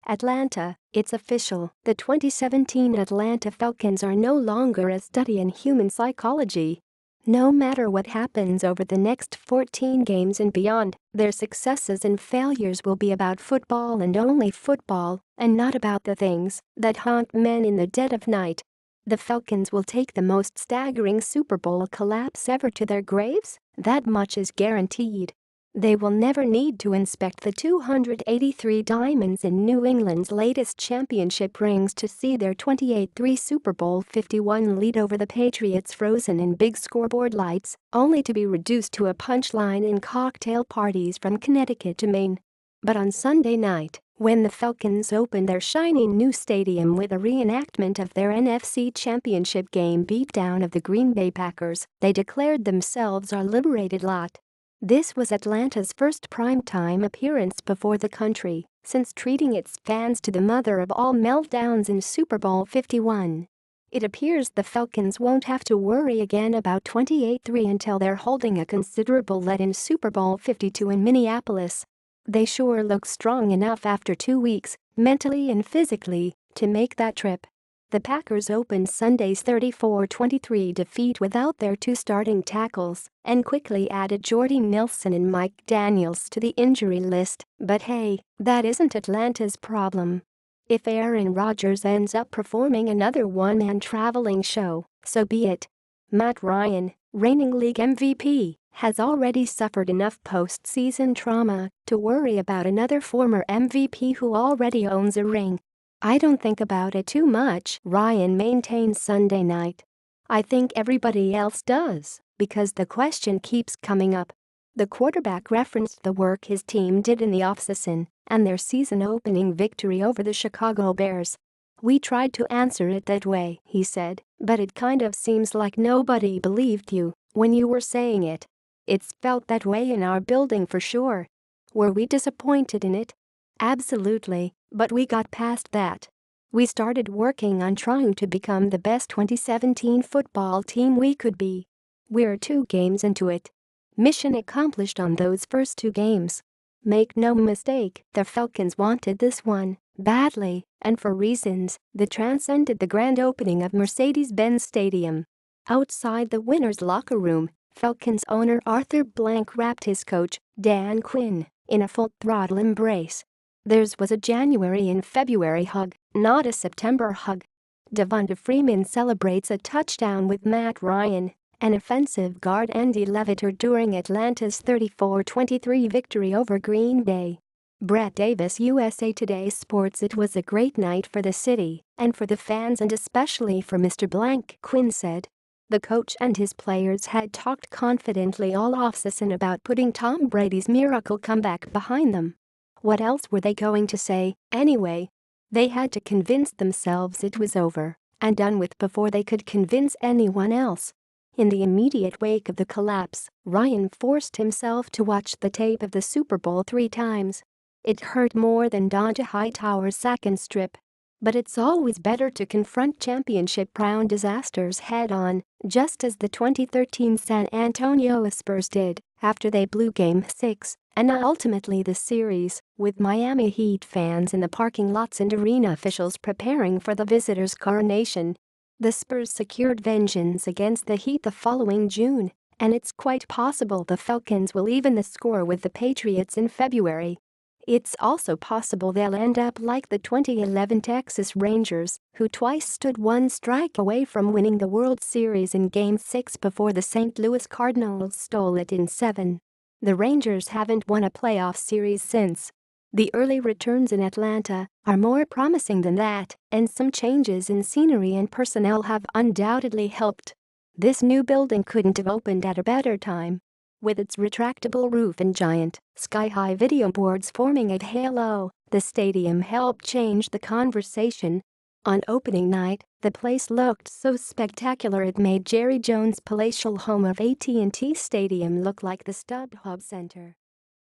Atlanta, it's official. The 2017 Atlanta Falcons are no longer a study in human psychology. No matter what happens over the next 14 games and beyond, their successes and failures will be about football and only football, and not about the things that haunt men in the dead of night. The Falcons will take the most staggering Super Bowl collapse ever to their graves, that much is guaranteed. They will never need to inspect the 283 diamonds in New England's latest championship rings to see their 28-3 Super Bowl LI lead over the Patriots frozen in big scoreboard lights, only to be reduced to a punchline in cocktail parties from Connecticut to Maine. But on Sunday night, when the Falcons opened their shiny new stadium with a reenactment of their NFC Championship Game beatdown of the Green Bay Packers, they declared themselves our liberated lot. This was Atlanta's first primetime appearance before the country since treating its fans to the mother of all meltdowns in Super Bowl LI. It appears the Falcons won't have to worry again about 28-3 until they're holding a considerable lead in Super Bowl LII in Minneapolis. They sure look strong enough after 2 weeks, mentally and physically, to make that trip. The Packers opened Sunday's 34-23 defeat without their two starting tackles and quickly added Jordy Nelson and Mike Daniels to the injury list, but hey, that isn't Atlanta's problem. If Aaron Rodgers ends up performing another one-man traveling show, so be it. Matt Ryan, reigning league MVP, has already suffered enough postseason trauma to worry about another former MVP who already owns a ring. "I don't think about it too much," Ryan maintained Sunday night. "I think everybody else does, because the question keeps coming up." The quarterback referenced the work his team did in the offseason and their season-opening victory over the Chicago Bears. "We tried to answer it that way," he said, "but it kind of seems like nobody believed you when you were saying it. It's felt that way in our building for sure. Were we disappointed in it? Absolutely, but we got past that. We started working on trying to become the best 2017 football team we could be. We're 2 games into it. Mission accomplished on those first 2 games. Make no mistake, the Falcons wanted this one badly, and for reasons that transcended the grand opening of Mercedes-Benz Stadium." Outside the winner's locker room, Falcons owner Arthur Blank wrapped his coach, Dan Quinn, in a full-throttle embrace. Theirs was a January and February hug, not a September hug. Devonta Freeman celebrates a touchdown with Matt Ryan, an offensive guard Andy Levitter during Atlanta's 34-23 victory over Green Bay. Brett Davis, USA Today Sports. "It was a great night for the city and for the fans and especially for Mr. Blank," Quinn said. The coach and his players had talked confidently all offseason about putting Tom Brady's miracle comeback behind them. What else were they going to say, anyway? They had to convince themselves it was over and done with before they could convince anyone else. In the immediate wake of the collapse, Ryan forced himself to watch the tape of the Super Bowl 3 times. It hurt more than Donta Hightower's sack and strip. But it's always better to confront championship-round disasters head-on, just as the 2013 San Antonio Spurs did after they blew Game 6 and ultimately the series, with Miami Heat fans in the parking lots and arena officials preparing for the visitors' coronation. The Spurs secured vengeance against the Heat the following June, and it's quite possible the Falcons will even the score with the Patriots in February. It's also possible they'll end up like the 2011 Texas Rangers, who twice stood 1 strike away from winning the World Series in Game 6 before the St. Louis Cardinals stole it in 7. The Rangers haven't won a playoff series since. The early returns in Atlanta are more promising than that, and some changes in scenery and personnel have undoubtedly helped. This new building couldn't have opened at a better time. With its retractable roof and giant, sky-high video boards forming a halo, the stadium helped change the conversation. On opening night, the place looked so spectacular it made Jerry Jones' palatial home of AT&T Stadium look like the StubHub Center.